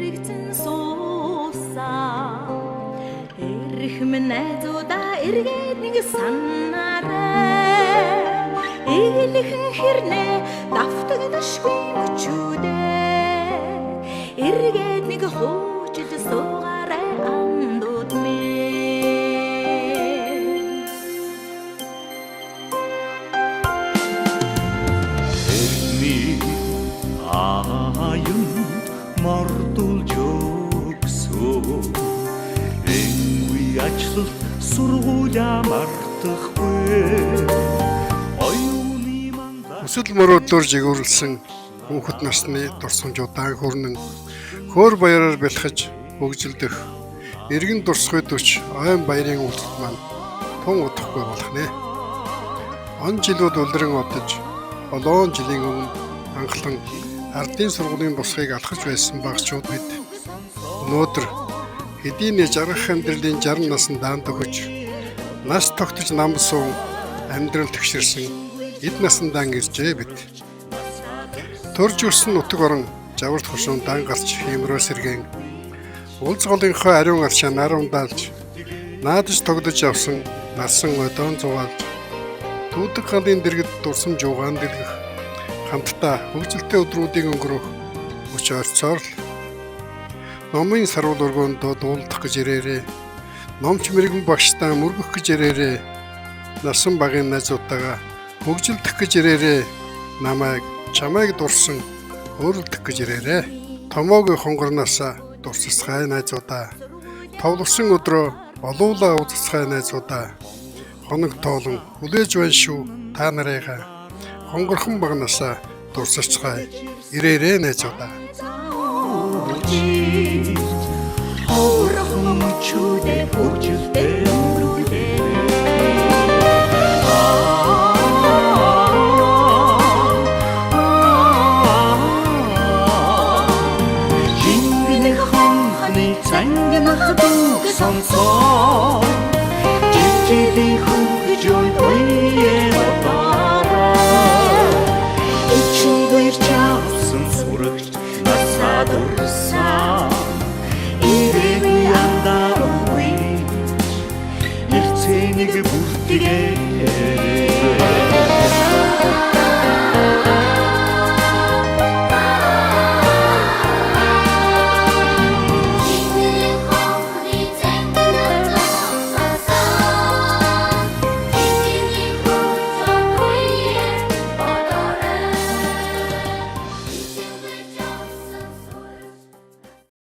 эргцэн суусан эрх минь найзуудаа эргээд нэг санаарай эглэхэн хэрнээ давтагдашгүй мөчүүдээ эргээд нэг хуучид суугаарай андууд минь Эртний аюун мордулж өгсөн энгүй ачлал сургуулиа мартахгүй Өсөл мөрөөдлөөр жигүүрлсэн хүүхэд насны дурсамжуудаа хүрнэн хөөр баяраар бэлхэж хөгжилдөх эргэн дурсгой төч ойн баярын үйлдэл маань тун удахгүй болох нэ. Он жилүүд улиран одож олон жилийн өмнө анхлан ардын сургуулийн босхийг алхаж байсан багчууд бид өнөөдөр хэдийн жаргах амьдралын 60 наснд даанд өгч нас тогтож намсан амьдрал тэгшэрсэн эд насандаа иржээ бид. Төрж өрсөн нутаг орон жаварт хушуун дан гарч хэмрөө сэргэн улс голынхоо ариун аршаа нарамдаалж наадаж тогдож явсан нарсан одоон зугаалж дүүдэг галын дэргэд дурсам жуугаан дэлгэх хамтдаа хөгжилтэй өдрүүдийг өнгөрөх өч ойрцоор л номын сарвал өргөөнд дуулдах гэж ирээрээ номч мэрэгэн багштаа мөргөх гэж ирээрээ нарсан багын найзуудтайгаа хөгжилдөх гэж ирээрээ чамайг дурсан өөрөлдөх гэж ирээрээ томоогийн хонгорноосаа дурсацгай найзуудаа товлсон өдрөө олуулаа узацгай найзуудаа хоног тоолон хүлээж байна шүү та нарыгаа хонгорхон багнасаа дурсацгай ирээрээ найзуудаа Хоорхон чүдэ хөгжилтэй өнгөрүүлээ Сонсоо жижигхэн хөгжөөн уяа бараа ичигэр чавсан сурагч насад урсан ирэв янда уй нэрцэнийг бүртгээ